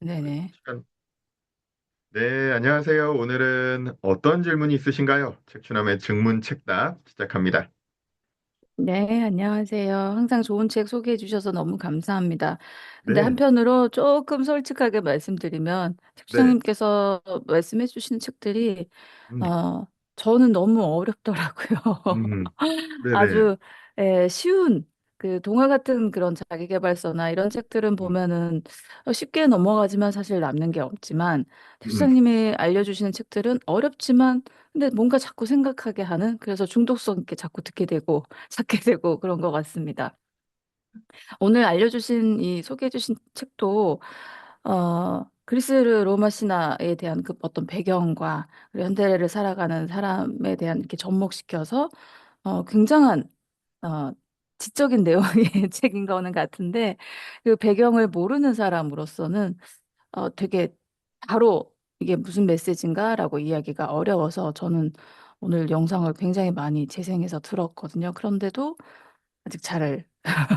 네네. 시간. 네, 안녕하세요. 오늘은 어떤 질문이 있으신가요? 책추남의 증문책답 시작합니다. 네, 안녕하세요. 항상 좋은 책 소개해 주셔서 너무 감사합니다. 근데 네, 한편으로 조금 솔직하게 말씀드리면, 네, 책주장님께서 말씀해 주시는 책들이, 음, 어, 저는 너무 어렵더라고요. 네네, 아주 쉬운 그 동화 같은 그런 자기계발서나 이런 책들은 음, 보면은 쉽게 넘어가지만 사실 남는 게 없지만 음, 책주장님이 알려주시는 책들은 어렵지만 근데 뭔가 자꾸 생각하게 하는 그래서 중독성 있게 자꾸 듣게 되고 찾게 되고 그런 것 같습니다. 오늘 알려주신 이 소개해주신 책도 그리스 로마 신화에 대한 그 어떤 배경과 그리고 현대를 살아가는 사람에 대한 이렇게 접목시켜서 굉장한 어, 지적인 내용의 책인 거는 같은데 그 배경을 모르는 사람으로서는 되게 바로 이게 무슨 메시지인가라고 이야기가 어려워서 저는 오늘 영상을 굉장히 많이 재생해서 들었거든요. 그런데도 아직 잘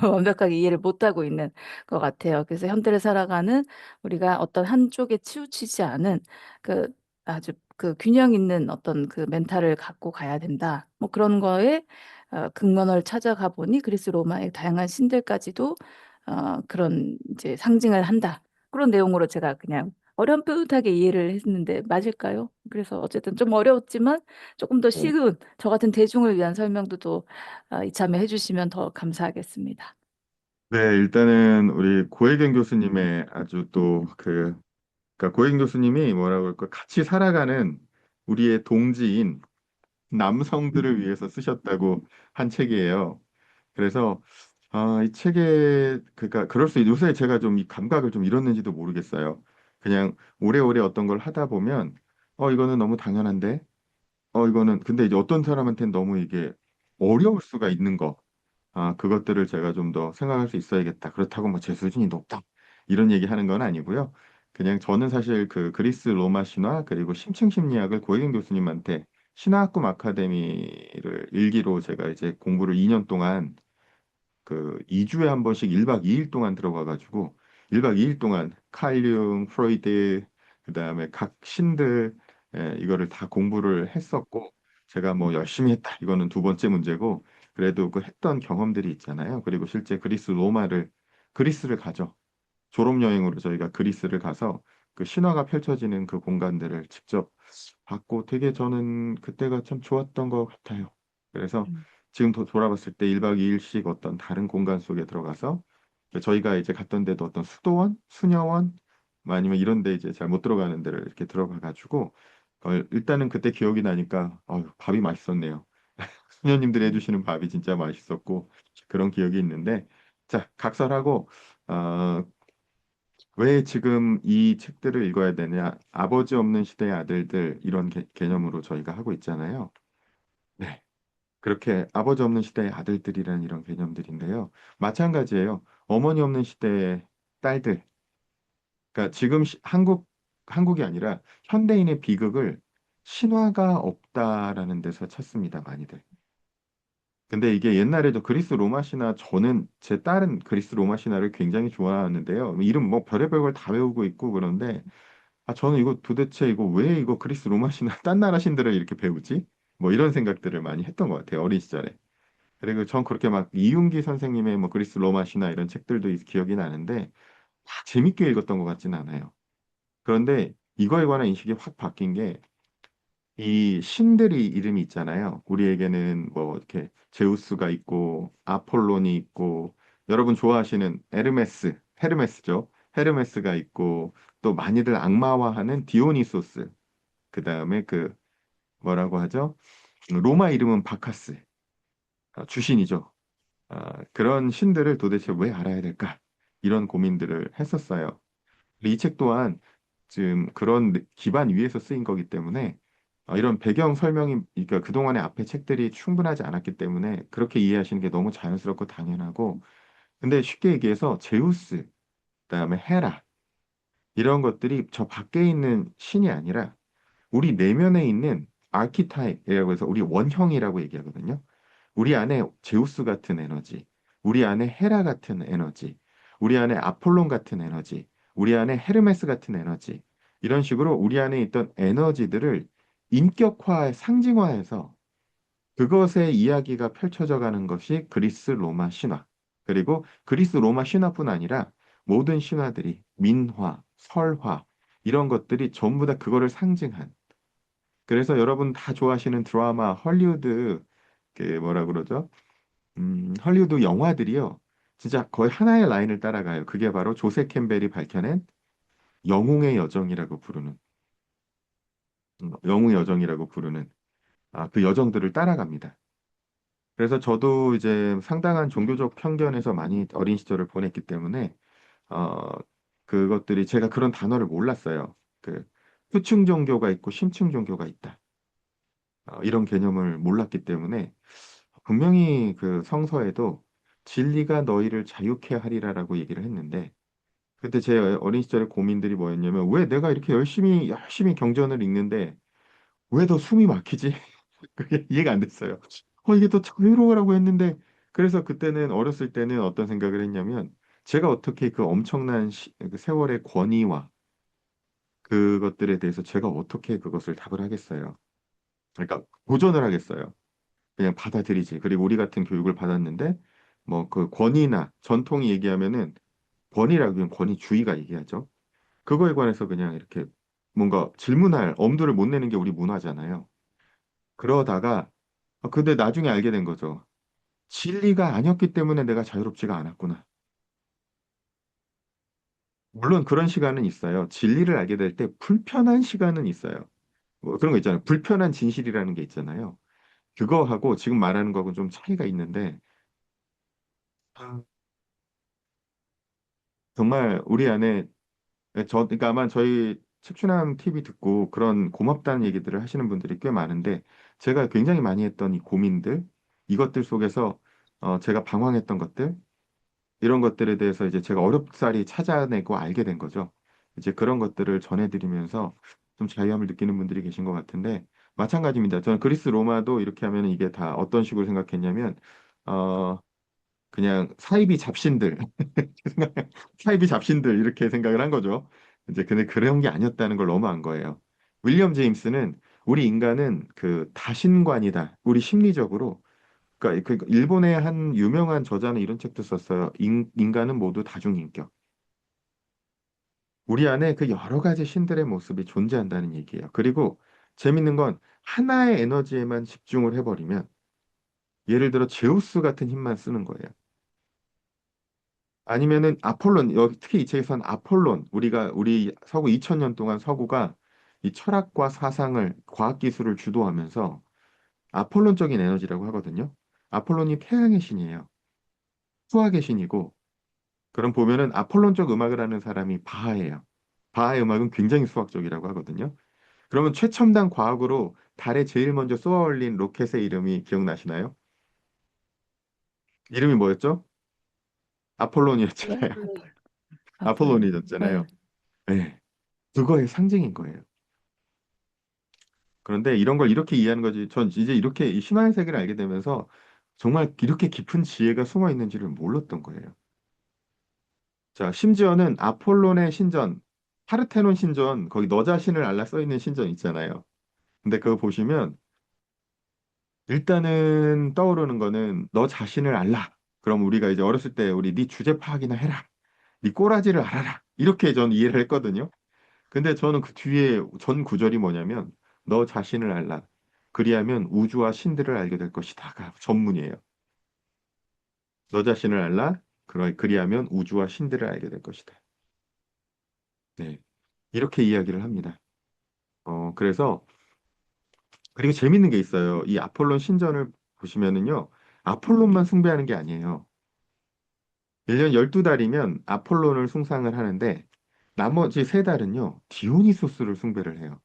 완벽하게 이해를 못하고 있는 것 같아요. 그래서 현대를 살아가는 우리가 어떤 한쪽에 치우치지 않은 그 아주 그 균형 있는 어떤 그 멘탈을 갖고 가야 된다. 뭐 그런 거에 근원을 찾아가 보니 그리스 로마의 다양한 신들까지도 그런 이제 상징을 한다. 그런 내용으로 제가 그냥 어렴풋하게 이해를 했는데 맞을까요? 그래서 어쨌든 좀 어려웠지만 조금 더 쉬운 저 같은 대중을 위한 설명도 또 이참에 해주시면 더 감사하겠습니다. 네, 일단은 우리 고혜경 교수님의 아주 그러니까 고혜경 교수님이 뭐라고 할까, 같이 살아가는 우리의 동지인 남성들을 위해서 쓰셨다고 한 책이에요. 그래서 이 책에 그러니까 그럴 수 요새 제가 좀 이 감각을 좀 잃었는지도 모르겠어요. 그냥 오래오래 어떤 걸 하다 보면 이거는 너무 당연한데 이거는 근데 이제 어떤 사람한테는 너무 이게 어려울 수가 있는 거. 그것들을 제가 좀 더 생각할 수 있어야겠다. 그렇다고 뭐 제 수준이 높다. 이런 얘기 하는 건 아니고요. 그냥 저는 사실 그 그리스 로마 신화 그리고 심층 심리학을 고혜경 교수님한테 신화학급 아카데미를 일기로 제가 이제 공부를 2년 동안 그 2주에 한 번씩 1박 2일 동안 들어가가지고 1박 2일 동안 칼융, 프로이드, 그다음에 각 신들 이거를 다 공부를 했었고 제가 뭐 열심히 했다. 이거는 두 번째 문제고 그래도 그 했던 경험들이 있잖아요. 그리고 실제 그리스를 가죠. 졸업 여행으로 저희가 그리스를 가서 그 신화가 펼쳐지는 그 공간들을 직접 봤고 되게 저는 그때가 참 좋았던 것 같아요. 그래서 음. 지금 돌아봤을 때 1박 2일씩 어떤 다른 공간 속에 들어가서 저희가 이제 갔던 데도 어떤 수도원, 수녀원, 뭐 아니면 이런 데 이제 잘 못 들어가는 데를 이렇게 들어가 가지고 일단은 그때 기억이 나니까 밥이 맛있었네요. 수녀님들이 해주시는 밥이 진짜 맛있었고 그런 기억이 있는데 자, 각설하고 어, 왜 지금 이 책들을 읽어야 되냐? 아버지 없는 시대의 아들들 이런 개념으로 저희가 하고 있잖아요. 네. 그렇게 아버지 없는 시대의 아들들이라는 이런 개념들인데요. 마찬가지예요. 어머니 없는 시대의 딸들. 그러니까 지금 한국이 아니라 현대인의 비극을 신화가 없다라는 데서 찾습니다, 많이들. 근데 이게 옛날에도 그리스 로마 신화 저는 제 딸은 그리스 로마 신화를 굉장히 좋아하는데요. 이름 뭐 별의별 걸 다 외우고 있고 그런데 저는 이거 도대체 이거 왜 이거 그리스 로마 신화 딴 나라 신들을 이렇게 배우지? 뭐 이런 생각들을 많이 했던 것 같아요. 어린 시절에. 그리고 전 그렇게 막 이윤기 선생님의 뭐 그리스 로마 신화 이런 책들도 기억이 나는데 다 재밌게 읽었던 것 같지는 않아요. 그런데 이거에 관한 인식이 확 바뀐 게 이 신들이 이름이 있잖아요. 우리에게는 뭐 이렇게 제우스가 있고 아폴론이 있고 여러분 좋아하시는 헤르메스죠. 헤르메스가 있고 또 많이들 악마화하는 디오니소스. 그다음에 그 뭐라고 하죠? 로마 이름은 바카스. 주신이죠. 그런 신들을 도대체 왜 알아야 될까? 이런 고민들을 했었어요. 이 책 또한 지금 그런 기반 위에서 쓰인 거기 때문에 이런 배경 설명이 그러니까 그동안의 앞에 책들이 충분하지 않았기 때문에 그렇게 이해하시는 게 너무 자연스럽고 당연하고 근데 쉽게 얘기해서 제우스, 그다음에 헤라 이런 것들이 저 밖에 있는 신이 아니라 우리 내면에 있는 아키타입이라고 해서 우리 원형이라고 얘기하거든요. 우리 안에 제우스 같은 에너지, 우리 안에 헤라 같은 에너지, 우리 안에 아폴론 같은 에너지, 우리 안에 헤르메스 같은 에너지, 이런 식으로 우리 안에 있던 에너지들을 인격화, 상징화해서 그것의 이야기가 펼쳐져 가는 것이 그리스 로마 신화. 그리고 그리스 로마 신화뿐 아니라 모든 신화들이 민화, 설화, 이런 것들이 전부 다 그거를 상징한. 그래서 여러분 다 좋아하시는 드라마, 헐리우드, 그 뭐라 그러죠? 헐리우드 영화들이요. 진짜 거의 하나의 라인을 따라가요. 그게 바로 조세 캠벨이 밝혀낸 영웅의 여정이라고 부르는, 영웅의 여정이라고 부르는, 그 여정들을 따라갑니다. 그래서 저도 이제 상당한 종교적 편견에서 많이 어린 시절을 보냈기 때문에, 어, 그것들이 제가 그런 단어를 몰랐어요. 그, 후층 종교가 있고 심층 종교가 있다. 이런 개념을 몰랐기 때문에, 분명히 그 성서에도 진리가 너희를 자유케 하리라라고 얘기를 했는데, 그때 제 어린 시절의 고민들이 뭐였냐면, 왜 내가 이렇게 열심히 경전을 읽는데, 왜 더 숨이 막히지? 그게 이해가 안 됐어요. 이게 더 자유로우라고 했는데, 그래서 그때는, 어렸을 때는 어떤 생각을 했냐면, 제가 어떻게 그 엄청난 그 세월의 권위와 그것들에 대해서 제가 어떻게 그것을 답을 하겠어요. 그러니까 도전을 하겠어요. 그냥 받아들이지. 그리고 우리 같은 교육을 받았는데, 뭐 그 권위나 전통이 얘기하면은 권위라고 그냥 권위주의가 얘기하죠. 그거에 관해서 그냥 이렇게 뭔가 질문할 엄두를 못 내는 게 우리 문화잖아요. 그러다가 근데 나중에 알게 된 거죠. 진리가 아니었기 때문에 내가 자유롭지가 않았구나. 물론 그런 시간은 있어요. 진리를 알게 될 때 불편한 시간은 있어요. 뭐 그런 거 있잖아요. 불편한 진실이라는 게 있잖아요. 그거하고 지금 말하는 거하고 좀 차이가 있는데, 아, 정말 우리 안에 그러니까 아마 저희 책추남 TV 듣고 그런 고맙다는 얘기들을 하시는 분들이 꽤 많은데, 제가 굉장히 많이 했던 이 고민들, 이것들 속에서 제가 방황했던 것들, 이런 것들에 대해서 이제 제가 어렵사리 찾아내고 알게 된 거죠. 이제 그런 것들을 전해드리면서 좀 자유함을 느끼는 분들이 계신 것 같은데, 마찬가지입니다. 저는 그리스 로마도 이렇게 하면 이게 다 어떤 식으로 생각했냐면, 어, 그냥 사이비 잡신들, 사이비 잡신들 이렇게 생각을 한 거죠. 이제 근데 그런 게 아니었다는 걸 너무 안 거예요. 윌리엄 제임스는 우리 인간은 그 다신관이다. 우리 심리적으로, 그러니까 그 일본의 한 유명한 저자는 이런 책도 썼어요. 인간은 모두 다중인격. 우리 안에 그 여러 가지 신들의 모습이 존재한다는 얘기예요. 그리고 재밌는 건 하나의 에너지에만 집중을 해버리면, 예를 들어 제우스 같은 힘만 쓰는 거예요. 아니면은 아폴론, 여기 특히 이 책에서는 아폴론, 우리 서구 2000년 동안 서구가 이 철학과 사상을, 과학기술을 주도하면서 아폴론적인 에너지라고 하거든요. 아폴론이 태양의 신이에요. 수학의 신이고, 그럼 보면은 아폴론적 음악을 하는 사람이 바하예요. 바하의 음악은 굉장히 수학적이라고 하거든요. 그러면 최첨단 과학으로 달에 제일 먼저 쏘아 올린 로켓의 이름이 기억나시나요? 이름이 뭐였죠? 아폴론이었잖아요. 아폴로. 아폴로. 아폴론이었잖아요. 네. 네. 그거의 상징인 거예요. 그런데 이런 걸 이렇게 이해하는 거지. 전 이제 이렇게 이 신화의 세계를 알게 되면서 정말 이렇게 깊은 지혜가 숨어 있는지를 몰랐던 거예요. 자, 심지어는 아폴론의 신전, 파르테논 신전, 거기 너 자신을 알라 써 있는 신전 있잖아요. 근데 그거 보시면 일단은 떠오르는 거는 너 자신을 알라. 그럼 우리가 이제 어렸을 때 우리 네 주제 파악이나 해라. 네 꼬라지를 알아라. 이렇게 전 이해를 했거든요. 근데 저는 그 뒤에 전 구절이 뭐냐면 너 자신을 알라. 그리하면 우주와 신들을 알게 될 것이다가 전문이에요. 너 자신을 알라. 그리하면 우주와 신들을 알게 될 것이다. 네. 이렇게 이야기를 합니다. 그래서 그리고 재밌는 게 있어요. 이 아폴론 신전을 보시면은요. 아폴론만 숭배하는 게 아니에요. 1년 12달이면 아폴론을 숭상을 하는데 나머지 3달은요. 디오니소스를 숭배를 해요.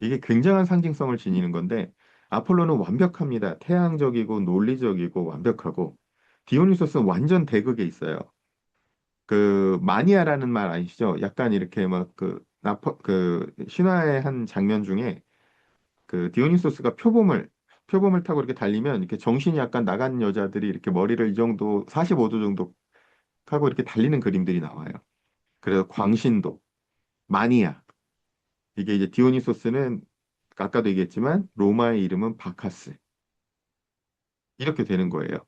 이게 굉장한 상징성을 지니는 건데 아폴로는 완벽합니다. 태양적이고 논리적이고 완벽하고 디오니소스는 완전 대극에 있어요. 그 마니아라는 말 아시죠? 약간 이렇게 막 그 신화의 한 장면 중에 그 디오니소스가 표범을 타고 이렇게 달리면 이렇게 정신이 약간 나간 여자들이 이렇게 머리를 이 정도 45도 정도 하고 이렇게 달리는 그림들이 나와요. 그래서 광신도, 마니아. 이게 이제 디오니소스는 아까도 얘기했지만 로마의 이름은 바카스. 이렇게 되는 거예요.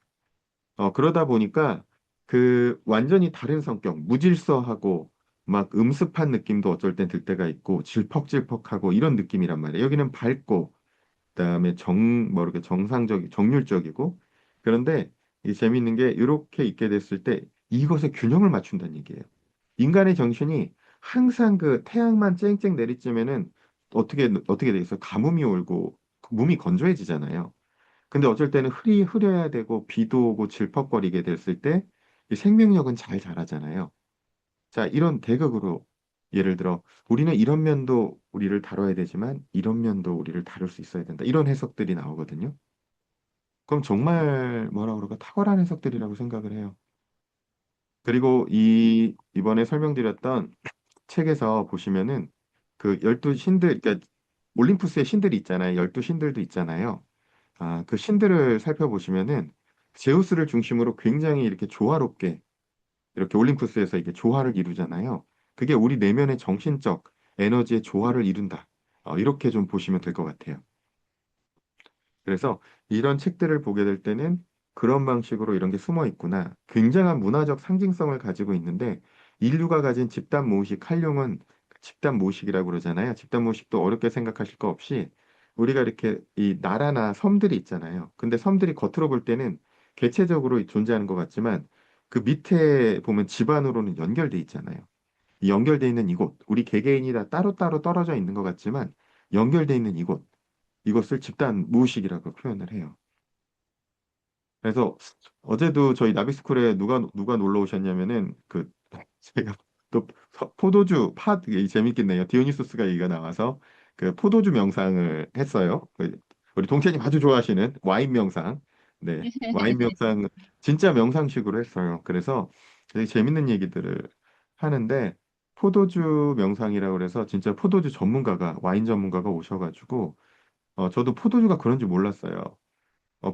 그러다 보니까 그 완전히 다른 성격, 무질서하고 막 음습한 느낌도 어쩔 땐 들 때가 있고 질퍽질퍽하고 이런 느낌이란 말이에요. 여기는 밝고 그다음에 뭐 이렇게 정률적이고 그런데 이 재미있는 게 이렇게 있게 됐을 때 이것의 균형을 맞춘다는 얘기예요. 인간의 정신이 항상 그 태양만 쨍쨍 내리쬐면은 어떻게 돼 있어? 가뭄이 올고 몸이 건조해지잖아요. 근데 어쩔 때는 흐려야 되고 비도 오고 질퍽거리게 됐을 때 이 생명력은 잘 자라잖아요. 자, 이런 대극으로 예를 들어 우리는 이런 면도 우리를 다뤄야 되지만 이런 면도 우리를 다룰 수 있어야 된다. 이런 해석들이 나오거든요. 그럼 정말 뭐라 그럴까 탁월한 해석들이라고 생각을 해요. 그리고 이번에 설명드렸던 책에서 보시면은 그 열두 신들, 그러니까 올림푸스의 신들이 있잖아요. 열두 신들도 있잖아요. 그 신들을 살펴보시면은 제우스를 중심으로 굉장히 이렇게 조화롭게 이렇게 올림푸스에서 이게 조화를 이루잖아요. 그게 우리 내면의 정신적 에너지의 조화를 이룬다. 이렇게 좀 보시면 될 것 같아요. 그래서 이런 책들을 보게 될 때는 그런 방식으로 이런 게 숨어 있구나. 굉장한 문화적 상징성을 가지고 있는데 인류가 가진 집단 모의식, 칼융은 집단 모의식이라고 그러잖아요. 집단 모의식도 어렵게 생각하실 거 없이 우리가 이렇게 이 나라나 섬들이 있잖아요. 근데 섬들이 겉으로 볼 때는 개체적으로 존재하는 것 같지만 그 밑에 보면 집안으로는 연결돼 있잖아요. 이 연결돼 있는 이곳, 우리 개개인이 다 따로따로 떨어져 있는 것 같지만 연결돼 있는 이곳, 이것을 집단 무의식이라고 표현을 해요. 그래서 어제도 저희 나비스쿨에 누가 놀러 오셨냐면은 그 제가 또 포도주 이게 재밌겠네요. 디오니소스가 얘기가 나와서 그 포도주 명상을 했어요. 우리 동태님 아주 좋아하시는 와인 명상. 네, 와인 명상 진짜 명상식으로 했어요. 그래서 되게 재밌는 얘기들을 하는데 포도주 명상이라고 그래서 진짜 포도주 전문가가 와인 전문가가 오셔가지고 저도 포도주가 그런 줄 몰랐어요.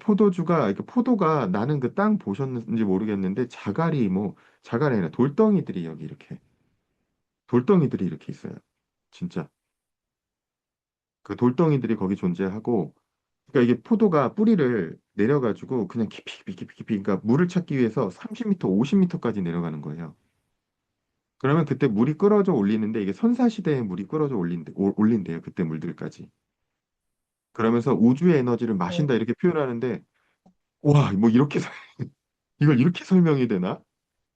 포도주가, 이렇게 포도가 나는 그 땅 보셨는지 모르겠는데 자갈이 아니라 돌덩이들이 돌덩이들이 이렇게 있어요. 진짜. 그 돌덩이들이 거기 존재하고, 그러니까 이게 포도가 뿌리를 내려가지고 그냥 깊이, 그러니까 물을 찾기 위해서 30m, 50m까지 내려가는 거예요. 그러면 그때 물이 끓어져 올리는데 이게 선사시대에 물이 끓어져 올린대요. 그때 물들까지. 그러면서 우주의 에너지를 어, 마신다 이렇게 표현하는데, 와, 뭐 이걸 이렇게 설명이 되나?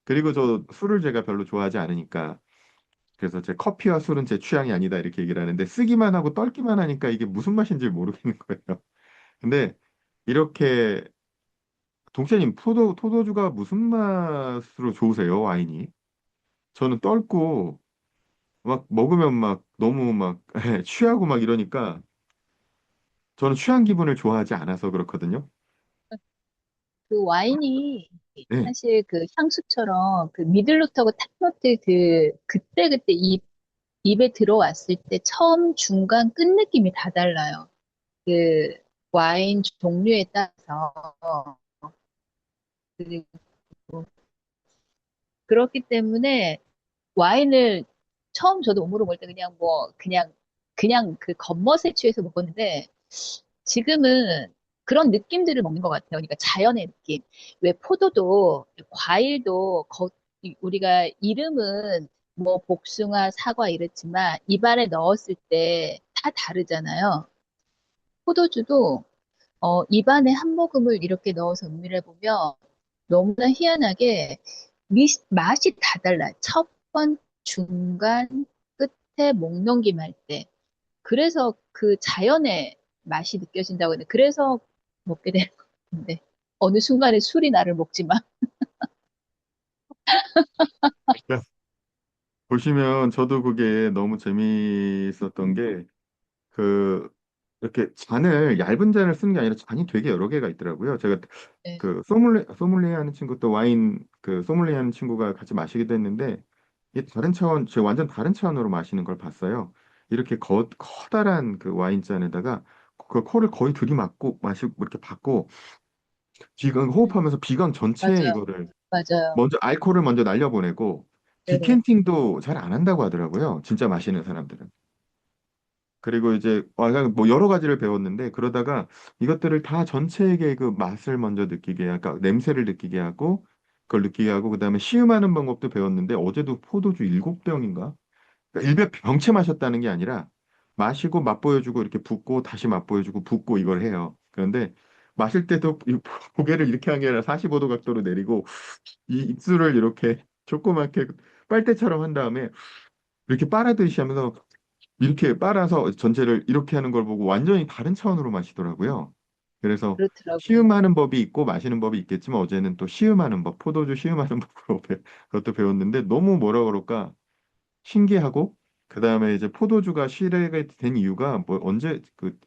그리고 저 술을 제가 별로 좋아하지 않으니까 그래서 제 커피와 술은 제 취향이 아니다 이렇게 얘기를 하는데 쓰기만 하고 떨기만 하니까 이게 무슨 맛인지 모르겠는 거예요. 근데 이렇게 동체님 포도주가 무슨 맛으로 좋으세요 와인이? 저는 떨고 막 먹으면 막 너무 막 취하고 막 이러니까 저는 취한 기분을 좋아하지 않아서 그렇거든요. 그 와인이 네, 사실 그 향수처럼 그 미들노트하고 탑노트 그때 입에 들어왔을 때 처음, 중간, 끝 느낌이 다 달라요. 그 와인 종류에 따라서. 그리고 그렇기 때문에 와인을 처음 저도 음으로 먹을 때 그냥 그 겉멋에 취해서 먹었는데 지금은 그런 느낌들을 먹는 것 같아요. 그러니까 자연의 느낌. 왜 포도도 과일도 우리가 이름은 뭐 복숭아, 사과 이렇지만 입안에 넣었을 때 다 다르잖아요. 포도주도 입안에 한 모금을 이렇게 넣어서 음미를 해보면 너무나 희한하게 맛이 다 달라요. 첫 번, 중간, 끝에 목 넘김할 때. 그래서 그 자연의 맛이 느껴진다고 했는데, 그래서 먹게 되는 것 같은데. 어느 순간에 술이 나를 먹지만. 보시면 저도 그게 너무 재미있었던 게 그 이렇게 얇은 잔을 쓰는 게 아니라 잔이 되게 여러 개가 있더라고요. 제가 네. 그 소믈리에 하는 친구 또 와인 그 소믈리에 하는 친구가 같이 마시기도 했는데 이게 다른 차원, 제가 완전 다른 차원으로 마시는 걸 봤어요. 이렇게 커다란 그 와인잔에다가 그 코를 거의 들이막고 마시고 이렇게 받고 비강 음, 호흡하면서 비강 전체에 맞아요. 이거를 맞아요. 먼저 알코올을 먼저 날려보내고 네네. 디캔팅도 잘 안 한다고 하더라고요. 진짜 마시는 사람들은. 그리고 이제 그냥 뭐 여러 가지를 배웠는데 그러다가 이것들을 다 전체에게 그 맛을 먼저 느끼게, 그러니까 냄새를 느끼게 하고 그걸 느끼게 하고 그다음에 시음하는 방법도 배웠는데 어제도 포도주 7병인가? 그러니까 일병 병채 마셨다는 게 아니라 마시고 맛보여주고 이렇게 붓고 다시 맛보여주고 붓고 이걸 해요. 그런데 마실 때도 이 고개를 이렇게 한 게 아니라 45도 각도로 내리고 이 입술을 이렇게 조그맣게 빨대처럼 한 다음에 이렇게 빨아들이시 하면서 이렇게 빨아서 전체를 이렇게 하는 걸 보고 완전히 다른 차원으로 마시더라고요. 그래서 그렇더라고요. 시음하는 법이 있고 마시는 법이 있겠지만 어제는 또 시음하는 법, 포도주 시음하는 법으로 그것도 배웠는데 너무 뭐라 그럴까 신기하고 그다음에 이제 포도주가 시래가 된 이유가 뭐 언제 그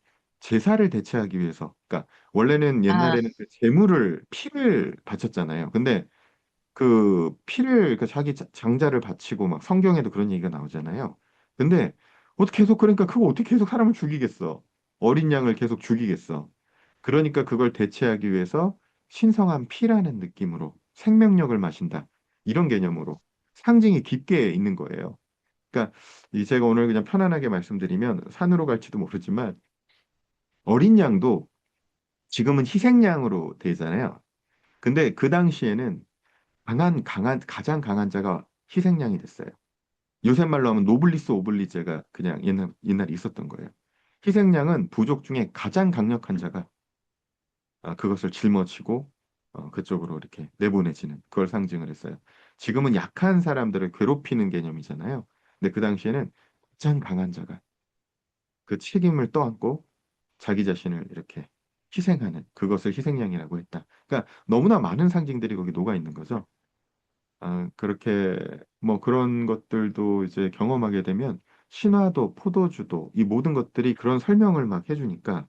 제사를 대체하기 위해서 그러니까 원래는 아, 옛날에는 그 제물을 피를 바쳤잖아요. 근데 그 피를 그 자기 장자를 바치고 막 성경에도 그런 얘기가 나오잖아요. 근데 어떻게 계속 그러니까 그거 어떻게 계속 사람을 죽이겠어? 어린 양을 계속 죽이겠어. 그러니까 그걸 대체하기 위해서 신성한 피라는 느낌으로 생명력을 마신다. 이런 개념으로 상징이 깊게 있는 거예요. 그러니까 이 제가 오늘 그냥 편안하게 말씀드리면 산으로 갈지도 모르지만 어린 양도 지금은 희생양으로 되잖아요. 근데 그 당시에는 가장 강한 자가 희생양이 됐어요. 요새 말로 하면 노블리스 오블리제가 그냥 옛날에 있었던 거예요. 희생양은 부족 중에 가장 강력한 자가 그것을 짊어지고 그쪽으로 이렇게 내보내지는 그걸 상징을 했어요. 지금은 약한 사람들을 괴롭히는 개념이잖아요. 근데 그 당시에는 가장 강한 자가 그 책임을 떠안고 자기 자신을 이렇게 희생하는 그것을 희생양이라고 했다. 그러니까 너무나 많은 상징들이 거기 녹아 있는 거죠. 그렇게 뭐 그런 것들도 이제 경험하게 되면 신화도 포도주도 이 모든 것들이 그런 설명을 막 해주니까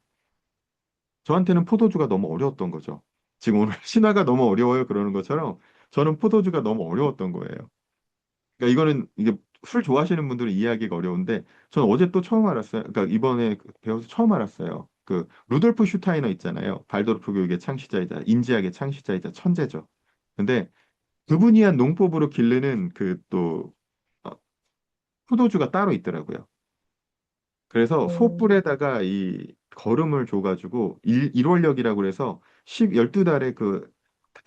저한테는 포도주가 너무 어려웠던 거죠. 지금 오늘 신화가 너무 어려워요 그러는 것처럼 저는 포도주가 너무 어려웠던 거예요. 그러니까 이거는 이게 술 좋아하시는 분들은 이해하기가 어려운데 저는 어제 또 처음 알았어요. 그러니까 이번에 배워서 처음 알았어요. 그 루돌프 슈타이너 있잖아요. 발도르프 교육의 창시자이자 인지학의 창시자이자 천재죠. 근데 그분이 한 농법으로 기르는 그 또 포도주가 따로 있더라고요. 그래서 오, 소뿔에다가 이 거름을 줘가지고 일월력이라고 그래서 12달에 그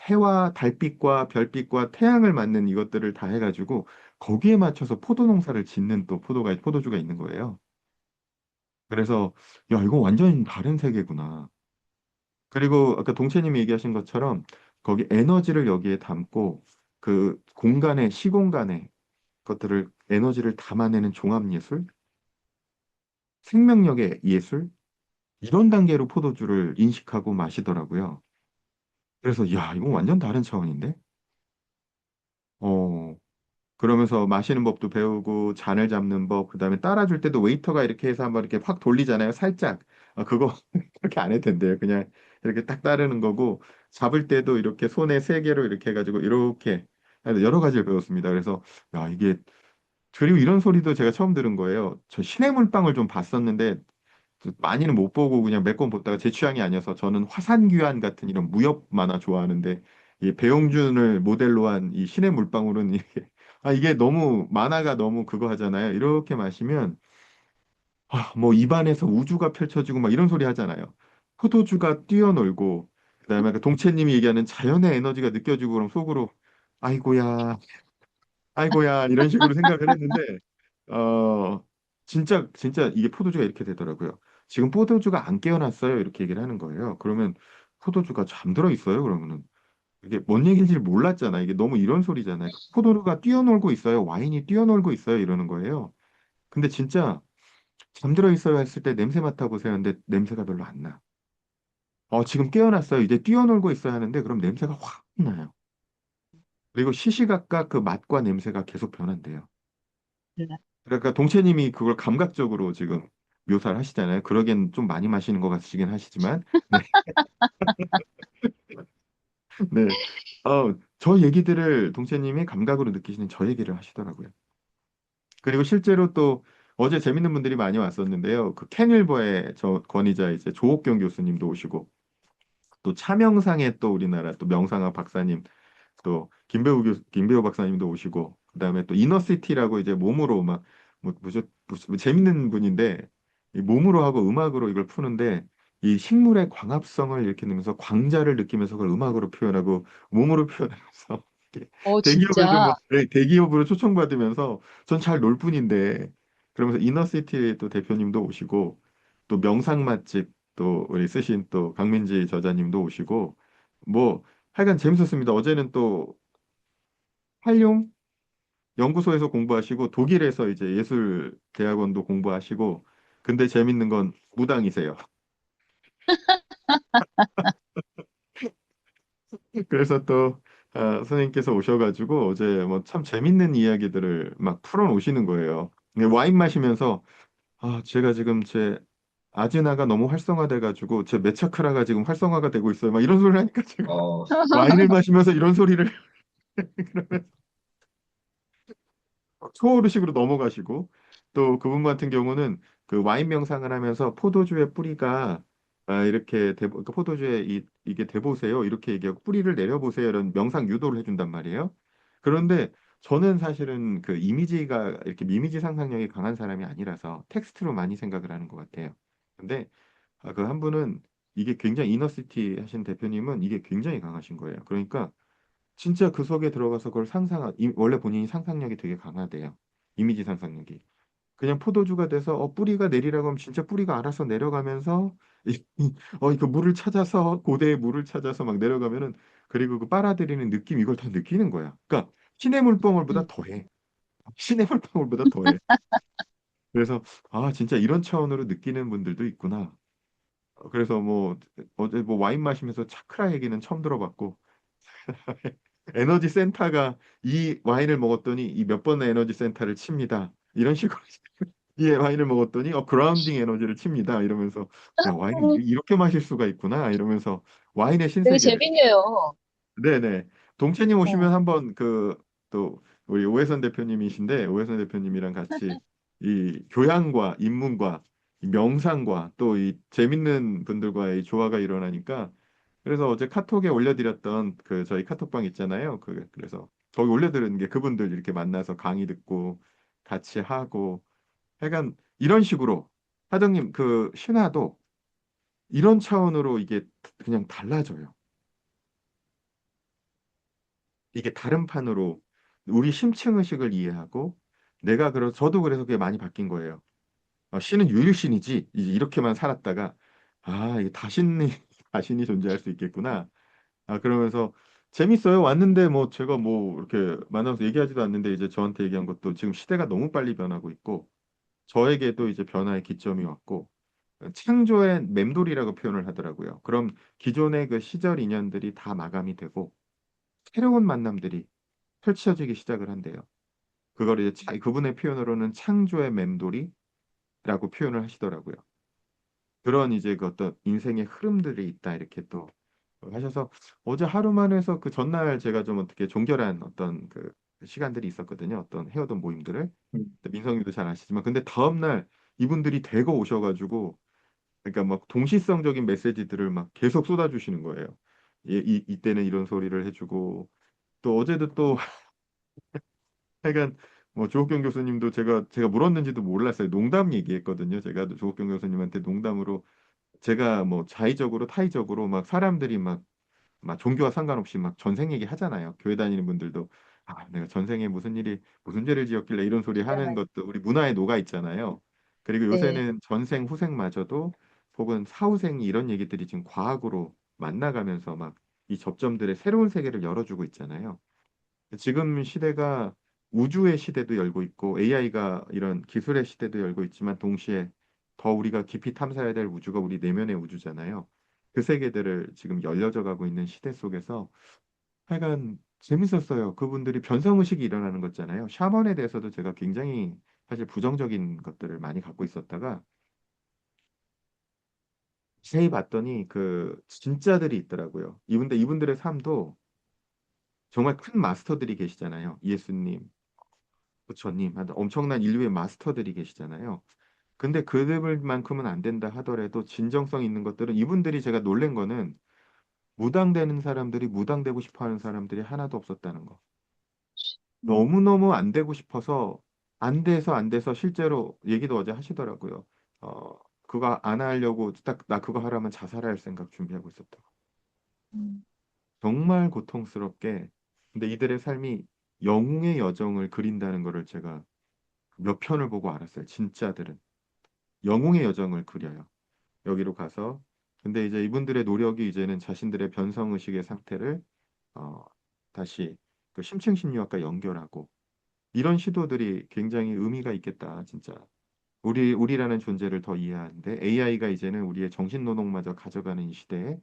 해와 달빛과 별빛과 태양을 맞는 이것들을 다 해가지고 거기에 맞춰서 포도 농사를 짓는 또 포도주가 있는 거예요. 그래서 야 이거 완전 다른 세계구나. 그리고 아까 동채님이 얘기하신 것처럼 거기 에너지를 여기에 담고 그 공간에 시공간에 것들을 에너지를 담아내는 종합예술, 생명력의 예술 이런 단계로 포도주를 인식하고 마시더라고요. 그래서 야, 이건 완전 다른 차원인데? 어, 그러면서 마시는 법도 배우고 잔을 잡는 법, 그다음에 따라줄 때도 웨이터가 이렇게 해서 한번 이렇게 확 돌리잖아요. 살짝. 그거 그렇게 안 해도 된대요. 그냥 이렇게 딱 따르는 거고 잡을 때도 이렇게 손에 3개로 이렇게 해가지고 이렇게 여러 가지를 배웠습니다. 그래서 야, 이게 그리고 이런 소리도 제가 처음 들은 거예요. 저 신의 물방울 좀 봤었는데 많이는 못 보고 그냥 몇 권 보다가 제 취향이 아니어서 저는 화산귀환 같은 이런 무협 만화 좋아하는데 이 배용준을 모델로 한 이 신의 물방울은 이게 이게 너무 만화가 너무 그거 하잖아요. 이렇게 마시면 뭐 입안에서 우주가 펼쳐지고 막 이런 소리 하잖아요. 포도주가 뛰어놀고 그다음에 그 동채님이 얘기하는 자연의 에너지가 느껴지고 그럼 속으로 아이고야 아이고야 이런 식으로 생각을 했는데 어 진짜 이게 포도주가 이렇게 되더라고요. 지금 포도주가 안 깨어났어요. 이렇게 얘기를 하는 거예요. 그러면 포도주가 잠들어 있어요. 그러면은 이게 뭔 얘기인지 몰랐잖아. 이게 너무 이런 소리잖아요. 포도주가 뛰어놀고 있어요. 와인이 뛰어놀고 있어요. 이러는 거예요. 근데 진짜 잠들어 있어요 했을 때 냄새 맡아보세요. 근데 냄새가 별로 안 나. 지금 깨어났어요. 이제 뛰어놀고 있어야 하는데 그럼 냄새가 확 나요. 그리고 시시각각 그 맛과 냄새가 계속 변한대요. 몰라. 그러니까 동채님이 그걸 감각적으로 지금 묘사를 하시잖아요. 그러기엔 좀 많이 마시는 것 같으시긴 하시지만, 네, 네. 저 얘기들을 동채님이 감각으로 느끼시는 저 얘기를 하시더라고요. 그리고 실제로 또 어제 재밌는 분들이 많이 왔었는데요. 그 캔일버의 저 권위자 이제 조옥경 교수님도 오시고, 또 차명상의 또 우리나라 또 명상학 박사님, 또 김배우 박사님도 오시고, 그다음에 또 이너시티라고 이제 몸으로 막 뭐 재밌는 분인데 이 몸으로 하고 음악으로 이걸 푸는데 이 식물의 광합성을 이렇게 내면서 광자를 느끼면서 그걸 음악으로 표현하고 몸으로 표현하면서 이렇게 대기업에서 진짜. 막 대기업으로 초청받으면서 전 잘 놀 뿐인데 그러면서 이너시티 또 대표님도 오시고 또 명상 맛집 또 우리 쓰신 또 강민지 저자님도 오시고 뭐 하여간 재밌었습니다. 어제는 또 활용 연구소에서 공부하시고 독일에서 이제 예술 대학원도 공부하시고 근데 재밌는 건 무당이세요. 그래서 또 선생님께서 오셔가지고 어제 뭐 참 재밌는 이야기들을 막 풀어놓으시는 거예요. 근데 와인 마시면서 제가 지금 제 아지나가 너무 활성화돼가지고 제 메차크라가 지금 활성화가 되고 있어요. 막 이런 소리를 하니까 제가 와인을 마시면서 이런 소리를 초호르식으로 넘어가시고 또 그분 같은 경우는 그 와인 명상을 하면서 포도주의 뿌리가 이렇게 그 포도주에 이게 대보세요 이렇게 얘기하고 뿌리를 내려보세요 이런 명상 유도를 해준단 말이에요. 그런데 저는 사실은 그 이미지가 이렇게 이미지 상상력이 강한 사람이 아니라서 텍스트로 많이 생각을 하는 것 같아요. 근데 그 한 분은 이게 굉장히 이너시티 하신 대표님은 이게 굉장히 강하신 거예요. 그러니까 진짜 그 속에 들어가서 그걸 원래 본인이 상상력이 되게 강하대요. 이미지 상상력이. 그냥 포도주가 돼서 뿌리가 내리라고 하면 진짜 뿌리가 알아서 내려가면서 그 물을 찾아서 고대의 물을 찾아서 막 내려가면은 그리고 그 빨아들이는 느낌 이걸 다 느끼는 거야. 그러니까 신의 물방울보다 음. 더해. 신의 물방울보다 더해. 그래서 진짜 이런 차원으로 느끼는 분들도 있구나. 그래서 뭐 어제 뭐 와인 마시면서 차크라 얘기는 처음 들어봤고 에너지 센터가 이 와인을 먹었더니 이 몇 번의 에너지 센터를 칩니다. 이런 식으로 이 와인을 먹었더니 그라운딩 에너지를 칩니다. 이러면서 야 와인을 이렇게 마실 수가 있구나. 이러면서 와인의 되게 신세계를 재밌네요. 네네. 동채님 오시면 어. 한번 또 우리 오해선 대표님이신데 오해선 대표님이랑 같이 이 교양과 인문과 이 명상과 또 이 재밌는 분들과의 조화가 일어나니까 그래서 어제 카톡에 올려드렸던 그 저희 카톡방 있잖아요. 그래서 거기 올려드리는 게 그분들 이렇게 만나서 강의 듣고 같이 하고 약간 이런 식으로 하정님 그 신화도 이런 차원으로 이게 그냥 달라져요. 이게 다른 판으로 우리 심층 의식을 이해하고 저도 그래서 그게 많이 바뀐 거예요. 신은 유일신이지 이제 이렇게만 살았다가 이게 다신이 다신이 존재할 수 있겠구나. 그러면서 재밌어요. 왔는데 뭐 제가 뭐 이렇게 만나서 얘기하지도 않는데 이제 저한테 얘기한 것도 지금 시대가 너무 빨리 변하고 있고 저에게도 이제 변화의 기점이 왔고 창조의 맴돌이라고 표현을 하더라고요. 그럼 기존의 그 시절 인연들이 다 마감이 되고 새로운 만남들이 펼쳐지기 시작을 한대요. 그걸 이제 그분의 표현으로는 창조의 맴돌이라고 표현을 하시더라고요. 그런 이제 그 어떤 인생의 흐름들이 있다 이렇게 또 하셔서 어제 하루만 해서 그 전날 제가 좀 어떻게 종결한 어떤 그 시간들이 있었거든요. 어떤 해오던 모임들을 민성님도 잘 아시지만 근데 다음날 이분들이 대거 오셔가지고 그러니까 막 동시성적인 메시지들을 막 계속 쏟아주시는 거예요. 이때는 이런 소리를 해주고 또 어제도 또 하여간 뭐 조옥경 교수님도 제가 물었는지도 몰랐어요. 농담 얘기했거든요. 제가 조옥경 교수님한테 농담으로 제가 뭐 자의적으로 타의적으로 막 사람들이 막 종교와 상관없이 막 전생 얘기 하잖아요. 교회 다니는 분들도 내가 전생에 무슨 죄를 지었길래 이런 소리 하는 맞아요. 것도 우리 문화에 녹아 있잖아요. 그리고 네. 요새는 전생 후생마저도 혹은 사후생이 이런 얘기들이 지금 과학으로 만나가면서 막 이 접점들의 새로운 세계를 열어주고 있잖아요. 지금 시대가 우주의 시대도 열고 있고 AI가 이런 기술의 시대도 열고 있지만 동시에 더 우리가 깊이 탐사해야 될 우주가 우리 내면의 우주잖아요. 그 세계들을 지금 열려져 가고 있는 시대 속에서 하여간 재밌었어요. 그분들이 변성의식이 일어나는 거잖아요. 샤먼에 대해서도 제가 굉장히 사실 부정적인 것들을 많이 갖고 있었다가 자세히 봤더니 그 진짜들이 있더라고요. 이분들의 삶도 정말 큰 마스터들이 계시잖아요. 예수님, 부처님, 엄청난 인류의 마스터들이 계시잖아요. 근데 그들만큼은 안 된다 하더라도 진정성 있는 것들은 이분들이 제가 놀란 거는 무당되는 사람들이 무당되고 싶어 하는 사람들이 하나도 없었다는 거. 너무너무 안 되고 싶어서 안 돼서 실제로 얘기도 어제 하시더라고요. 그거 안 하려고 딱 나 그거 하라면 자살할 생각 준비하고 있었다고. 음, 정말 고통스럽게. 근데 이들의 삶이 영웅의 여정을 그린다는 거를 제가 몇 편을 보고 알았어요. 진짜들은 영웅의 여정을 그려요. 여기로 가서. 근데 이제 이분들의 노력이 이제는 자신들의 변성의식의 상태를 어, 다시 그 심층심리학과 연결하고 이런 시도들이 굉장히 의미가 있겠다, 진짜. 우리라는 존재를 더 이해하는데 AI가 이제는 우리의 정신노동마저 가져가는 이 시대에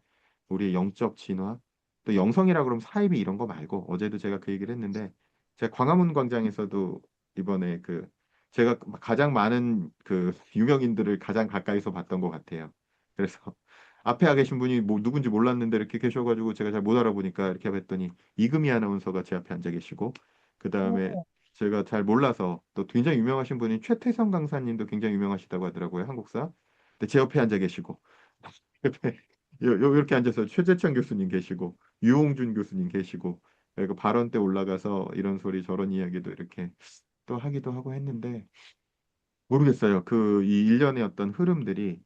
우리의 영적 진화, 또 영성이라 그러면 사이비 이런 거 말고 어제도 제가 그 얘기를 했는데 제가 광화문 광장에서도 이번에 그 제가 가장 많은 그 유명인들을 가장 가까이서 봤던 것 같아요. 그래서 앞에 계신 분이 뭐 누군지 몰랐는데 이렇게 계셔가지고 제가 잘 못 알아보니까 이렇게 했더니 이금희 아나운서가 제 앞에 앉아 계시고 그 다음에 오, 제가 잘 몰라서 또 굉장히 유명하신 분이 최태성 강사님도 굉장히 유명하시다고 하더라고요. 한국사. 근데 제 옆에 앉아 계시고 옆에 이렇게 앉아서 최재천 교수님 계시고 유홍준 교수님 계시고 그리고 발언 때 올라가서 이런 소리 저런 이야기도 이렇게 또 하기도 하고 했는데 모르겠어요. 그 이 일련의 어떤 흐름들이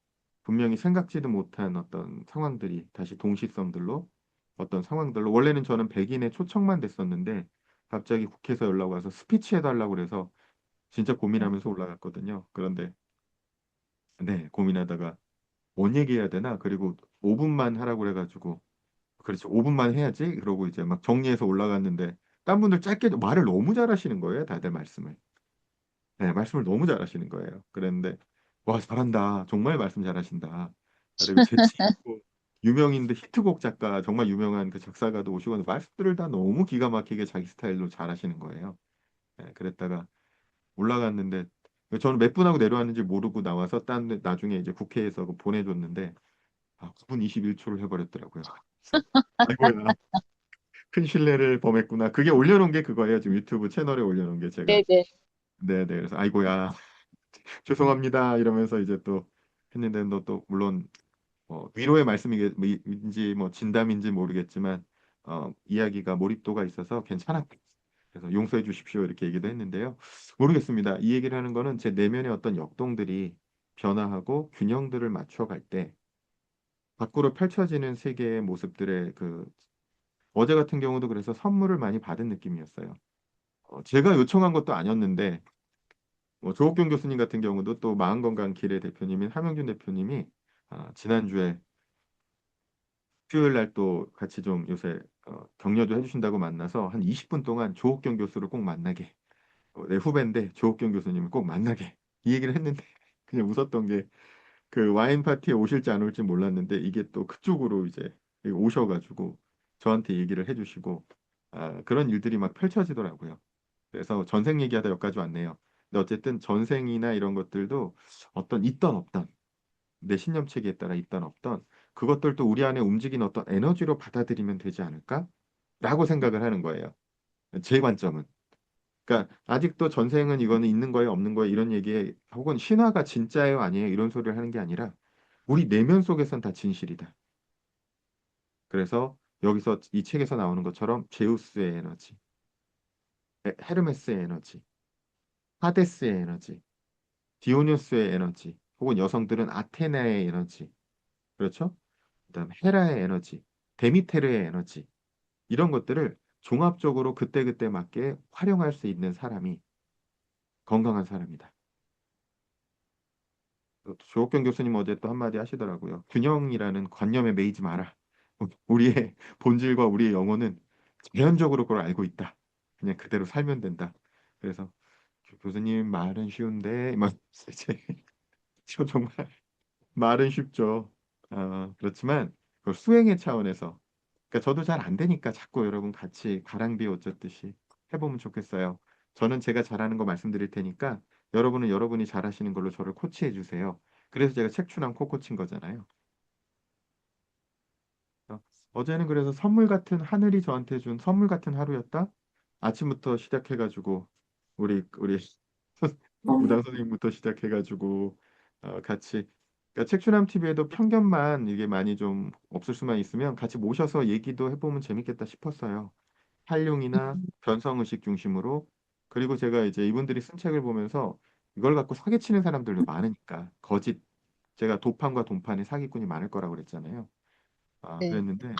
분명히 생각지도 못한 어떤 상황들이 다시 동시성들로 어떤 상황들로 원래는 저는 백인의 초청만 됐었는데 갑자기 국회에서 연락 와서 스피치 해달라고 그래서 진짜 고민하면서 올라갔거든요. 그런데 네, 고민하다가 뭔 얘기해야 되나? 그리고 5분만 하라고 그래가지고 그렇죠. 5분만 해야지. 그러고 이제 막 정리해서 올라갔는데 딴 분들 짧게 말을 너무 잘하시는 거예요. 다들 말씀을. 네, 말씀을 너무 잘하시는 거예요. 그랬는데 와 잘한다. 정말 말씀 잘하신다. 그리고 제 친구 유명인데 히트곡 작가 정말 유명한 그 작사가도 오시고 말씀들을 다 너무 기가 막히게 자기 스타일로 잘하시는 거예요. 네, 그랬다가 올라갔는데 저는 몇 분하고 내려왔는지 모르고 나와서 나중에 이제 국회에서 그 보내줬는데 9분 21초를 해버렸더라고요. 그래서 아이고야 큰 신뢰를 범했구나. 그게 올려놓은 게 그거예요. 지금 유튜브 채널에 올려놓은 게 제가 네네. 네네 그래서 아이고야 죄송합니다 이러면서 이제 또 했는데 너 또 물론 위로의 말씀인지 뭐 진담인지 모르겠지만 이야기가 몰입도가 있어서 괜찮았다. 그래서 용서해 주십시오 이렇게 얘기도 했는데요. 모르겠습니다. 이 얘기를 하는 거는 제 내면의 어떤 역동들이 변화하고 균형들을 맞춰갈 때 밖으로 펼쳐지는 세계의 모습들의 그 어제 같은 경우도 그래서 선물을 많이 받은 느낌이었어요. 제가 요청한 것도 아니었는데 조옥경 교수님 같은 경우도 또 마음건강 길의 대표님인 함영준 대표님이 지난주에 수요일 날 또 같이 좀 요새 격려도 해주신다고 만나서 한 20분 동안 조옥경 교수를 꼭 만나게 내 후배인데 조옥경 교수님을 꼭 만나게 이 얘기를 했는데 그냥 웃었던 게 그 와인 파티에 오실지 안 올지 몰랐는데 이게 또 그쪽으로 이제 오셔가지고 저한테 얘기를 해주시고 그런 일들이 막 펼쳐지더라고요. 그래서 전생 얘기하다 여기까지 왔네요. 근데 어쨌든 전생이나 이런 것들도 어떤 있던 없던 내 신념 체계에 따라 있던 없던 그것들도 우리 안에 움직이는 어떤 에너지로 받아들이면 되지 않을까라고 생각을 하는 거예요. 제 관점은. 그러니까 아직도 전생은 이거는 있는 거예요, 없는 거예요 이런 얘기에 혹은 신화가 진짜예요, 아니에요 이런 소리를 하는 게 아니라 우리 내면 속에선 다 진실이다. 그래서 여기서 이 책에서 나오는 것처럼 제우스의 에너지, 헤르메스의 에너지, 하데스의 에너지, 디오니우스의 에너지, 혹은 여성들은 아테나의 에너지, 그렇죠? 그다음 헤라의 에너지, 데미테르의 에너지 이런 것들을 종합적으로 그때그때 맞게 활용할 수 있는 사람이 건강한 사람이다. 조옥경 교수님 어제 또 한마디 하시더라고요. 균형이라는 관념에 매이지 마라. 우리의 본질과 우리의 영혼은 자연적으로 그걸 알고 있다. 그냥 그대로 살면 된다. 그래서 교수님 말은 쉬운데 막 이제 저 정말 말은 쉽죠. 그렇지만 그 수행의 차원에서 그러니까 저도 잘 안 되니까 자꾸 여러분 같이 가랑비에 옷 젖듯이 해보면 좋겠어요. 저는 제가 잘하는 거 말씀드릴 테니까 여러분은 여러분이 잘하시는 걸로 저를 코치해 주세요. 그래서 제가 책추남 코코친 거잖아요. 어제는 그래서 선물 같은 하늘이 저한테 준 선물 같은 하루였다. 아침부터 시작해가지고 우리 무당 선생님부터 시작해가지고 같이 그러니까 책추남 TV에도 편견만 이게 많이 좀 없을 수만 있으면 같이 모셔서 얘기도 해보면 재밌겠다 싶었어요. 활용이나 음, 변성의식 중심으로. 그리고 제가 이제 이분들이 쓴 책을 보면서 이걸 갖고 사기치는 사람들도 많으니까 거짓, 제가 도판과 돈판의 사기꾼이 많을 거라고 그랬잖아요. 네. 그랬는데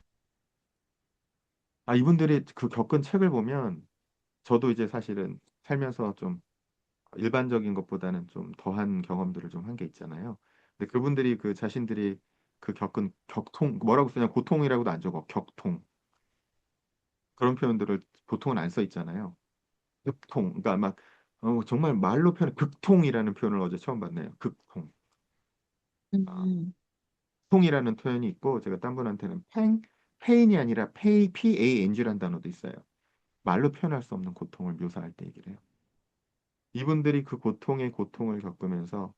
이분들이 그 겪은 책을 보면 저도 이제 사실은 살면서 좀 일반적인 것보다는 좀 더한 경험들을 좀 한 게 있잖아요. 근데 그분들이 그 자신들이 그 겪은 격통, 뭐라고 쓰냐, 고통이라고도 안 적어. 격통. 그런 표현들을 보통은 안 써 있잖아요. 극통. 그러니까 막 정말 말로 표현, 극통이라는 표현을 어제 처음 봤네요. 극통. 아, 음, 통이라는 표현이 있고 제가 딴 분한테는 페인이 아니라 PANG라는 단어도 있어요. 말로 표현할 수 없는 고통을 묘사할 때 얘기를 해요. 이분들이 그 고통의 고통을 겪으면서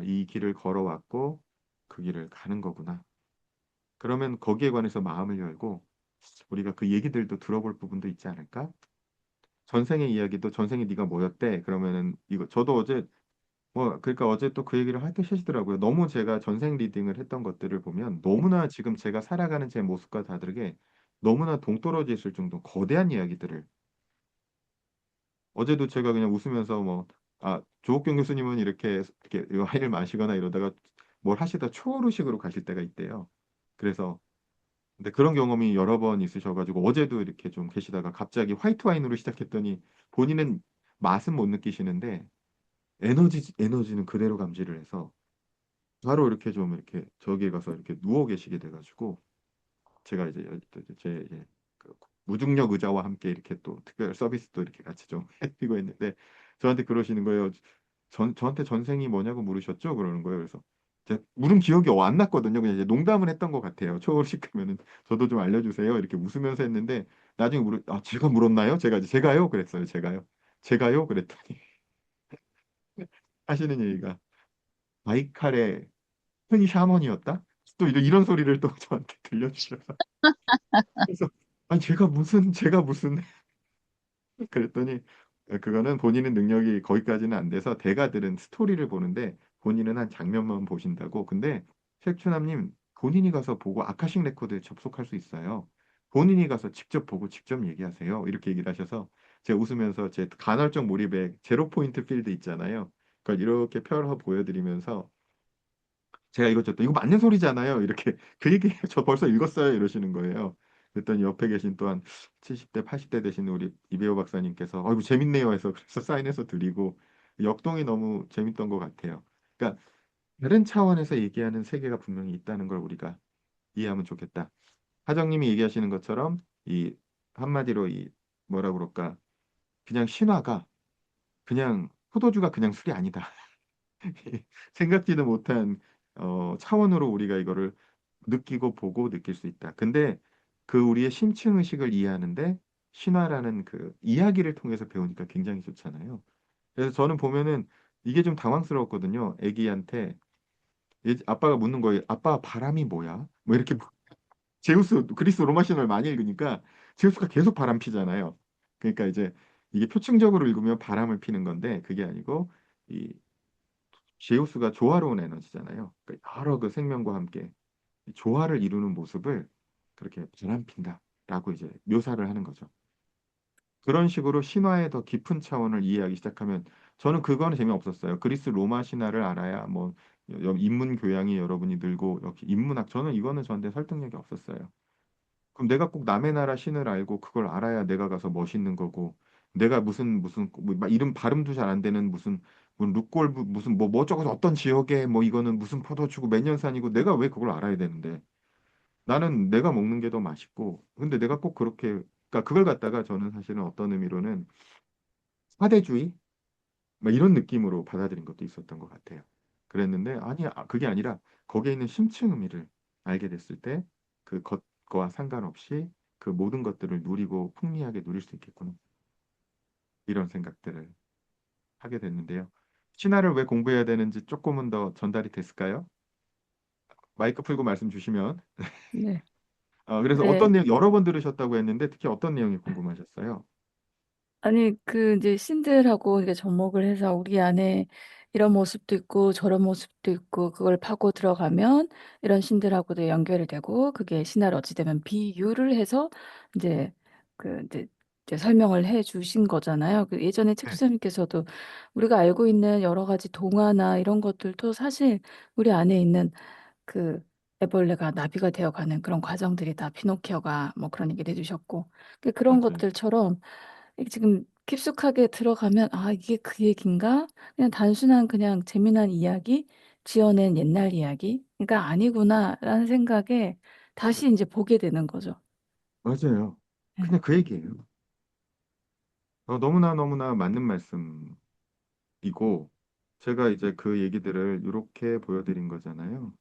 이 길을 걸어왔고 그 길을 가는 거구나. 그러면 거기에 관해서 마음을 열고 우리가 그 얘기들도 들어볼 부분도 있지 않을까? 전생의 이야기도 전생에 네가 뭐였대? 그러면은 이거 저도 어제 그러니까 어제 또 그 얘기를 할 때 하시더라고요. 너무 제가 전생 리딩을 했던 것들을 보면 너무나 지금 제가 살아가는 제 모습과 다르게 너무나 동떨어져 있을 정도 거대한 이야기들을 어제도 제가 그냥 웃으면서 조옥경 교수님은 이렇게 와인을 마시거나 이러다가 뭘 하시다 초월의식으로 가실 때가 있대요. 그래서 근데 그런 경험이 여러 번 있으셔가지고 어제도 이렇게 좀 계시다가 갑자기 화이트 와인으로 시작했더니 본인은 맛은 못 느끼시는데 에너지는 그대로 감지를 해서 바로 이렇게 좀 이렇게 저기에 가서 이렇게 누워 계시게 돼가지고 제가 이제 제 이제 그 무중력 의자와 함께 이렇게 또 특별 서비스도 이렇게 같이 좀 해드리고 했는데 저한테 그러시는 거예요. 저한테 전생이 뭐냐고 물으셨죠? 그러는 거예요. 그래서 제가 물은 기억이 안 났거든요. 그냥 이제 농담을 했던 것 같아요. 초월식 하면은 저도 좀 알려주세요. 이렇게 웃으면서 했는데 나중에 제가 물었나요? 제가 이제 제가요? 그랬어요. 제가요? 그랬더니 하시는 얘기가 바이칼의 큰 샤먼이었다? 또 이런 소리를 또 저한테 들려주셔서 그래서 제가 무슨 그랬더니 그거는 본인은 능력이 거기까지는 안 돼서 대가들은 스토리를 보는데 본인은 한 장면만 보신다고. 근데 색추남님 본인이 가서 보고 아카식 레코드에 접속할 수 있어요. 본인이 가서 직접 보고 직접 얘기하세요. 이렇게 얘기를 하셔서 제가 웃으면서 제 간헐적 몰입에 제로 포인트 필드 있잖아요. 그걸 이렇게 펴서 보여드리면서 제가 이것저것 이거 맞는 소리잖아요. 이렇게 그 얘기 저 벌써 읽었어요. 이러시는 거예요. 그랬더니 옆에 계신 또한 70대, 80대 되신 우리 이배우 박사님께서 이거 재밌네요 해서 그래서 사인해서 드리고 역동이 너무 재밌던 것 같아요. 그러니까 다른 차원에서 얘기하는 세계가 분명히 있다는 걸 우리가 이해하면 좋겠다. 하정님이 얘기하시는 것처럼 이 한마디로 이 뭐라 그럴까 그냥 신화가 그냥 포도주가 그냥 술이 아니다. 생각지도 못한 차원으로 우리가 이거를 느끼고 보고 느낄 수 있다. 근데 그 우리의 심층 의식을 이해하는데 신화라는 그 이야기를 통해서 배우니까 굉장히 좋잖아요. 그래서 저는 보면은 이게 좀 당황스러웠거든요. 애기한테 아빠가 묻는 거예요. 아빠 바람이 뭐야? 뭐 이렇게 제우스 그리스 로마 신화를 많이 읽으니까 제우스가 계속 바람 피잖아요. 그러니까 이제 이게 표층적으로 읽으면 바람을 피는 건데 그게 아니고 이 제우스가 조화로운 에너지잖아요. 그러니까 여러 그 생명과 함께 이 조화를 이루는 모습을 그렇게 바람핀다라고 이제 묘사를 하는 거죠. 그런 식으로 신화의 더 깊은 차원을 이해하기 시작하면 저는 그거는 재미없었어요. 그리스 로마 신화를 알아야 뭐 인문 교양이 여러분이 늘고 역시 인문학 저는 이거는 저한테 설득력이 없었어요. 그럼 내가 꼭 남의 나라 신을 알고 그걸 알아야 내가 가서 멋있는 거고 내가 무슨 막 이름 발음도 잘 안 되는 무슨 룩골 무슨 뭐 어쩌고 어떤 지역에 뭐 이거는 무슨 포도주고 몇 년산이고 내가 왜 그걸 알아야 되는데 나는 내가 먹는 게 더 맛있고 근데 내가 꼭 그렇게 그러니까 그걸 갖다가 저는 사실은 어떤 의미로는 사대주의 막 이런 느낌으로 받아들인 것도 있었던 것 같아요. 그랬는데 아니 그게 아니라 거기에 있는 심층 의미를 알게 됐을 때 그 것과 상관없이 그 모든 것들을 누리고 풍미하게 누릴 수 있겠구나. 이런 생각들을 하게 됐는데요. 신화를 왜 공부해야 되는지 조금은 더 전달이 됐을까요? 마이크 풀고 말씀 주시면. 네. 그래서 네. 어떤 내용 여러 번 들으셨다고 했는데 특히 어떤 내용이 궁금하셨어요? 아니, 그 이제 신들하고 이렇게 접목을 해서 우리 안에 이런 모습도 있고 저런 모습도 있고 그걸 파고 들어가면 이런 신들하고도 연결이 되고 그게 신화를 어찌 되면 비유를 해서 이제 이제 설명을 해 주신 거잖아요. 그 예전에 네, 책주사님께서도 우리가 알고 있는 여러 가지 동화나 이런 것들도 사실 우리 안에 있는 그 애벌레가 나비가 되어가는 그런 과정들이다. 피노키오가 뭐 그런 얘기를 해주셨고 그런 맞아요. 것들처럼 이게 지금 깊숙하게 들어가면 아 이게 그 얘긴가? 그냥 단순한 그냥 재미난 이야기, 지어낸 옛날 이야기, 그러니까 아니구나라는 생각에 다시 이제 보게 되는 거죠. 맞아요. 네. 그냥 그 얘기예요. 너무나 너무나 맞는 말씀이고, 제가 이제 그 얘기들을 이렇게 보여드린 거잖아요.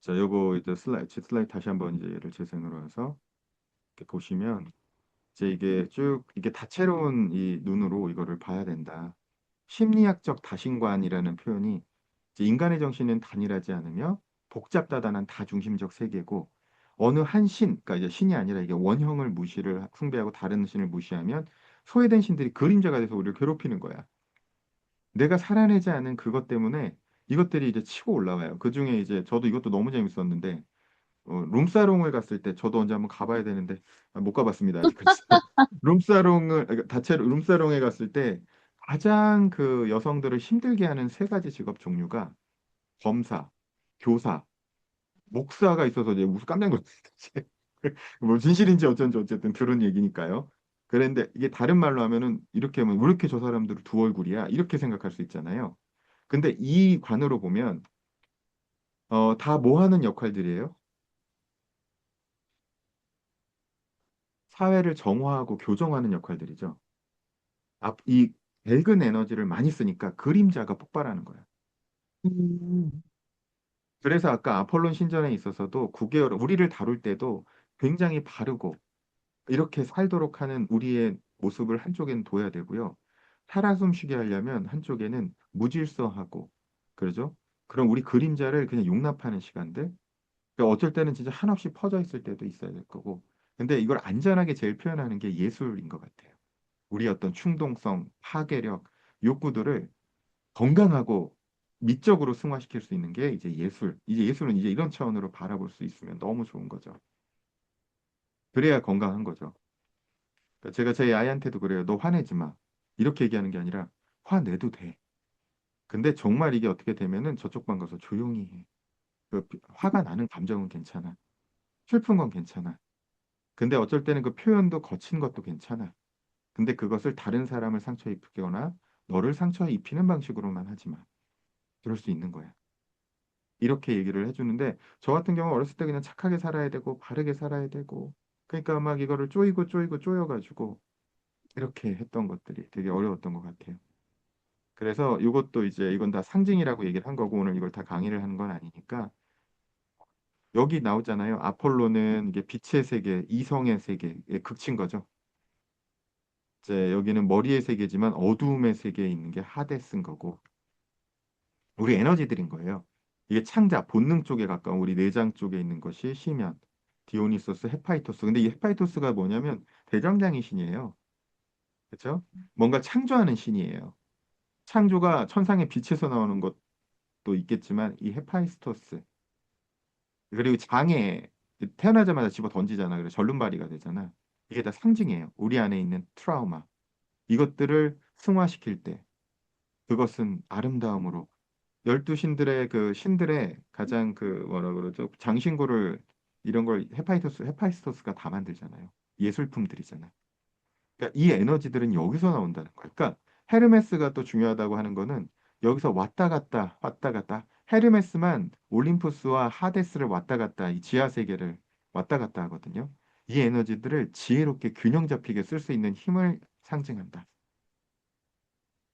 자, 요거 이제 슬라이드 다시 한번 이제 얘를 재생으로 해서 이렇게 보시면, 이제 이게 쭉, 이게 다채로운 이 눈으로 이거를 봐야 된다. 심리학적 다신관이라는 표현이 이제 인간의 정신은 단일하지 않으며 복잡다단한 다중심적 세계고 어느 한 신, 그러니까 이제 신이 아니라 이게 원형을 무시를 숭배하고 다른 신을 무시하면 소외된 신들이 그림자가 돼서 우리를 괴롭히는 거야. 내가 살아내지 않은 그것 때문에 이것들이 이제 치고 올라와요. 그중에 이제 저도 이것도 너무 재밌었는데 룸사롱을 갔을 때 저도 언제 한번 가봐야 되는데 못 가봤습니다. 아직 그래서 다채로 룸사롱에 갔을 때 가장 그 여성들을 힘들게 하는 세 가지 직업 종류가 검사, 교사, 목사가 있어서 이제 무슨 깜짝 놀랐어요. 뭐 진실인지 어쩐지 어쨌든 들은 얘기니까요. 그런데 이게 다른 말로 하면은 이렇게 하면 왜 이렇게 저 사람들은 두 얼굴이야? 이렇게 생각할 수 있잖아요. 근데 이 관으로 보면 다 뭐 하는 역할들이에요? 사회를 정화하고 교정하는 역할들이죠. 이 밝은 에너지를 많이 쓰니까 그림자가 폭발하는 거예요. 음. 그래서 아까 아폴론 신전에 있어서도 9개월 우리를 다룰 때도 굉장히 바르고 이렇게 살도록 하는 우리의 모습을 한쪽에는 둬야 되고요. 살아 숨쉬게 하려면 한쪽에는 무질서하고 그러죠. 그럼 우리 그림자를 그냥 용납하는 시간들. 그러니까 어쩔 때는 진짜 한없이 퍼져 있을 때도 있어야 될 거고. 근데 이걸 안전하게 제일 표현하는 게 예술인 것 같아요. 우리 어떤 충동성, 파괴력, 욕구들을 건강하고 미적으로 승화시킬 수 있는 게 이제 예술. 이제 예술은 이제 이런 차원으로 바라볼 수 있으면 너무 좋은 거죠. 그래야 건강한 거죠. 그러니까 제가 제 아이한테도 그래요. 너 화내지 마. 이렇게 얘기하는 게 아니라 화내도 돼. 근데 정말 이게 어떻게 되면은 저쪽 방 가서 조용히 해. 화가 나는 감정은 괜찮아. 슬픈 건 괜찮아. 근데 어쩔 때는 그 표현도 거친 것도 괜찮아. 근데 그것을 다른 사람을 상처 입히거나 너를 상처 입히는 방식으로만 하지 마. 그럴 수 있는 거야. 이렇게 얘기를 해주는데 저 같은 경우 어렸을 때 그냥 착하게 살아야 되고 바르게 살아야 되고 그러니까 막 이거를 쪼이고 쪼여가지고 이렇게 했던 것들이 되게 어려웠던 것 같아요. 그래서 이것도 이제 이건 다 상징이라고 얘기를 한 거고 오늘 이걸 다 강의를 하는 건 아니니까 여기 나오잖아요. 아폴로는 이게 빛의 세계, 이성의 세계의 극치인 거죠. 이제 여기는 머리의 세계지만 어두움의 세계에 있는 게 하데스인 거고 우리 에너지들인 거예요. 이게 창자, 본능 쪽에 가까운 우리 내장 쪽에 있는 것이 시면, 디오니소스, 헤파이토스. 근데 이 헤파이토스가 뭐냐면 대장장이 신이에요. 그렇죠? 뭔가 창조하는 신이에요. 창조가 천상의 빛에서 나오는 것도 있겠지만 이 헤파이스토스 그리고 장애 태어나자마자 집어 던지잖아. 그래서 절름발이가 되잖아. 이게 다 상징이에요. 우리 안에 있는 트라우마. 이것들을 승화시킬 때 그것은 아름다움으로 열두 신들의 그 신들의 가장 그 뭐라 그러죠? 장신구를 이런 걸 헤파이스토스가 다 만들잖아요. 예술품들이잖아. 그러니까 이 에너지들은 여기서 나온다는 거야. 그러니까 헤르메스가 또 중요하다고 하는 거는 여기서 왔다 갔다. 헤르메스만 올림푸스와 하데스를 왔다 갔다 이 지하 세계를 왔다 갔다 하거든요. 이 에너지들을 지혜롭게 균형 잡히게 쓸 수 있는 힘을 상징한다.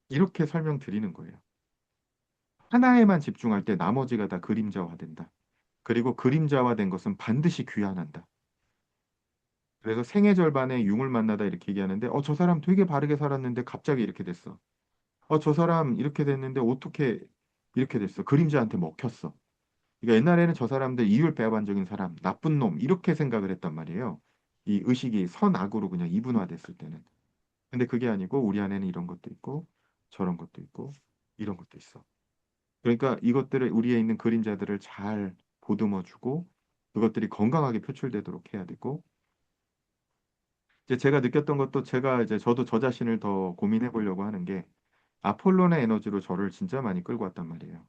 이렇게 설명드리는 거예요. 하나에만 집중할 때 나머지가 다 그림자화된다. 그리고 그림자화된 것은 반드시 귀환한다. 그래서 생애 절반에 융을 만나다 이렇게 얘기하는데, 저 사람 되게 바르게 살았는데 갑자기 이렇게 됐어. 저 사람 이렇게 됐는데 어떻게 이렇게 됐어? 그림자한테 먹혔어. 그러니까 옛날에는 저 사람들 이율배반적인 사람, 나쁜 놈 이렇게 생각을 했단 말이에요. 이 의식이 선악으로 그냥 이분화됐을 때는. 근데 그게 아니고 우리 안에는 이런 것도 있고 저런 것도 있고 이런 것도 있어. 그러니까 이것들을 우리에 있는 그림자들을 잘 보듬어주고 그것들이 건강하게 표출되도록 해야 되고 이제 제가 느꼈던 것도 제가 이제 저도 저 자신을 더 고민해 보려고 하는 게 아폴론의 에너지로 저를 진짜 많이 끌고 왔단 말이에요.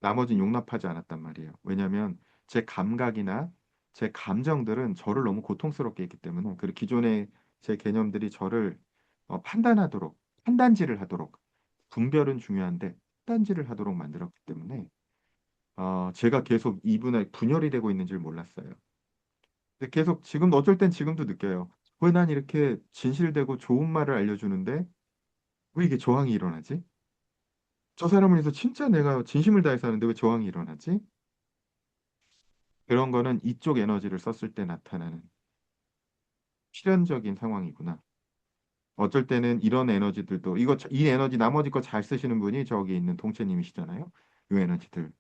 나머진 용납하지 않았단 말이에요. 왜냐하면 제 감각이나 제 감정들은 저를 너무 고통스럽게 했기 때문에 그리고 기존의 제 개념들이 저를 판단하도록 판단지를 하도록 분별은 중요한데 판단지를 하도록 만들었기 때문에 제가 계속 이분에 분열이 되고 있는 줄 몰랐어요. 근데 계속 지금 어쩔 땐 지금도 느껴요. 왜 난 이렇게 진실되고 좋은 말을 알려주는데 왜 이게 저항이 일어나지? 저 사람을 위해서 진짜 내가 진심을 다해서 하는데 왜 저항이 일어나지? 그런 거는 이쪽 에너지를 썼을 때 나타나는 필연적인 상황이구나. 어쩔 때는 이런 에너지들도 이 에너지 나머지 거 잘 쓰시는 분이 저기 있는 동체님이시잖아요. 이 에너지들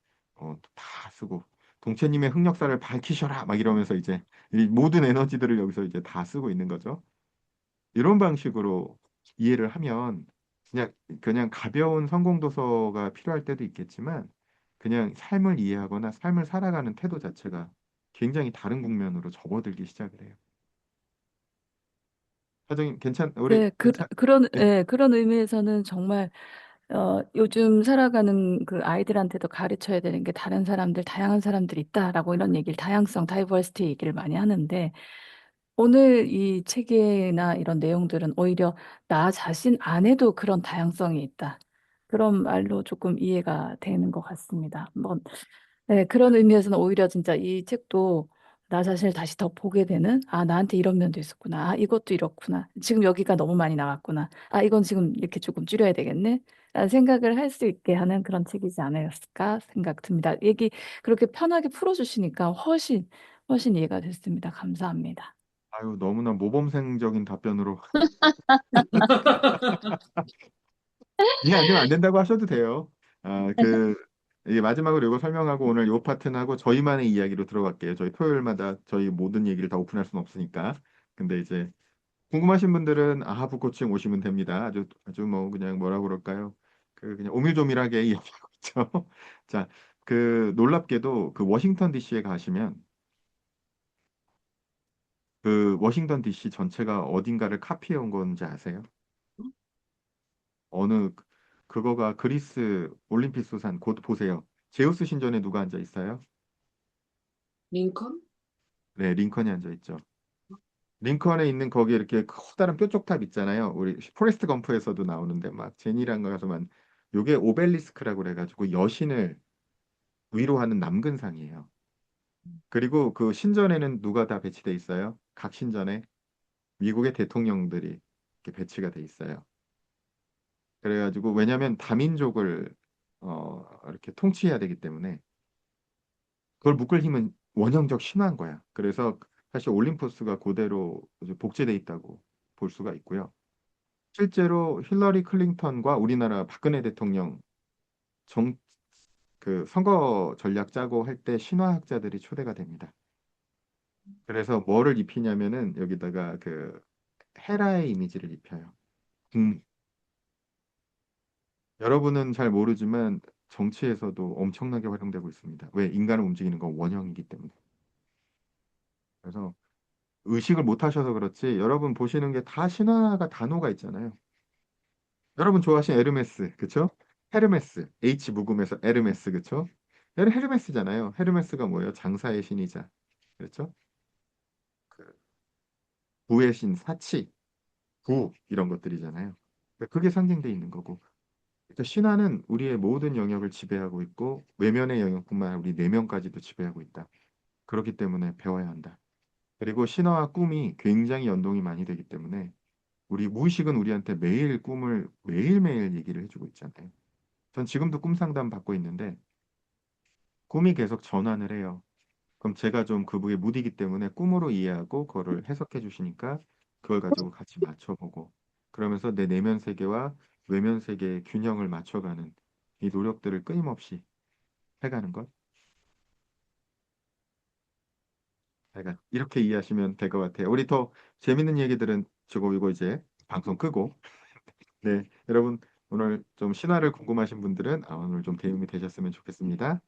다 쓰고 동체님의 흑역사를 밝히셔라 막 이러면서 이제 이 모든 에너지들을 여기서 이제 다 쓰고 있는 거죠. 이런 방식으로 이해를 하면 그냥 가벼운 성공 도서가 필요할 때도 있겠지만 그냥 삶을 이해하거나 삶을 살아가는 태도 자체가 굉장히 다른 국면으로 접어들기 시작을 해요. 사장님 우리 네, 괜찮 네. 그런 의미에서는 정말 요즘 살아가는 그 아이들한테도 가르쳐야 되는 게 다른 사람들, 다양한 사람들이 있다라고 이런 얘기를 다양성, 다이버시티 얘기를 많이 하는데 오늘 이 책이나 이런 내용들은 오히려 나 자신 안에도 그런 다양성이 있다. 그런 말로 조금 이해가 되는 것 같습니다. 네, 그런 의미에서는 오히려 진짜 이 책도 나 자신을 다시 더 보게 되는, 아, 나한테 이런 면도 있었구나. 아, 이것도 이렇구나. 지금 여기가 너무 많이 나왔구나. 아, 이건 지금 이렇게 조금 줄여야 되겠네. 라는 생각을 할 수 있게 하는 그런 책이지 않았을까 생각 듭니다. 얘기 그렇게 편하게 풀어주시니까 훨씬 이해가 됐습니다. 감사합니다. 아유 너무나 모범생적인 답변으로 이해 안 되면 안 된다고 하셔도 돼요. 이게 마지막으로 이거 설명하고 오늘 요 파트는 하고 저희만의 이야기로 들어갈게요. 저희 토요일마다 저희 모든 얘기를 다 오픈할 수는 없으니까. 근데 이제 궁금하신 분들은 아하부 코칭 오시면 됩니다. 아주 뭐 그냥 뭐라 그럴까요? 그냥 오밀조밀하게 이야기하고 있죠. 자, 놀랍게도 그 워싱턴 DC에 가시면 그 워싱턴 DC 전체가 어딘가를 카피해 온 건지 아세요? 어느 그거가 그리스 올림픽 수산 곧 보세요. 제우스 신전에 누가 앉아 있어요? 링컨? 네, 링컨이 앉아 있죠. 링컨에 있는 거기 이렇게 커다란 뾰족탑 있잖아요. 우리 포레스트 검프에서도 나오는데 막 제니랑 가서만 요게 오벨리스크라고 그래가지고 여신을 위로하는 남근상이에요. 그리고 그 신전에는 누가 다 배치돼 있어요? 각 신전에 미국의 대통령들이 이렇게 배치가 돼 있어요. 그래가지고 왜냐하면 다민족을 이렇게 통치해야 되기 때문에 그걸 묶을 힘은 원형적 신화인 거야. 그래서 사실 올림포스가 그대로 이제 복제돼 있다고 볼 수가 있고요. 실제로 힐러리 클린턴과 우리나라 박근혜 대통령 정, 선거 전략 짜고 할 때 신화학자들이 초대가 됩니다. 그래서 뭐를 입히냐면은 여기다가 헤라의 이미지를 입혀요. 음, 여러분은 잘 모르지만 정치에서도 엄청나게 활용되고 있습니다. 왜? 인간을 움직이는 건 원형이기 때문에. 그래서 의식을 못 하셔서 그렇지 여러분 보시는 게 다 신화가 단어가 있잖아요. 여러분 좋아하시는 에르메스, 그쵸? 헤르메스, H 묵음에서 에르메스, 그쵸? 헤르메스잖아요. 헤르메스가 뭐예요? 장사의 신이자, 그렇죠? 그 부의 신, 사치, 부 이런 것들이잖아요. 그러니까 그게 상징돼 있는 거고. 그러니까 신화는 우리의 모든 영역을 지배하고 있고 외면의 영역뿐만 아니라 우리 내면까지도 지배하고 있다. 그렇기 때문에 배워야 한다. 그리고 신화와 꿈이 굉장히 연동이 많이 되기 때문에 우리 무의식은 우리한테 매일 꿈을 매일매일 얘기를 해주고 있잖아요. 전 지금도 꿈 상담 받고 있는데 꿈이 계속 전환을 해요. 그럼 제가 좀 그분의 무디기 때문에 꿈으로 이해하고 그거를 해석해 주시니까 그걸 가지고 같이 맞춰보고 그러면서 내 내면 세계와 외면 세계의 균형을 맞춰가는 이 노력들을 끊임없이 해가는 것. 제가 이렇게 이해하시면 될 것 같아요. 우리 더 재밌는 얘기들은 저거 이거 이제 방송 끄고 네, 여러분 오늘 좀 신화를 궁금하신 분들은 오늘 좀 도움이 되셨으면 좋겠습니다.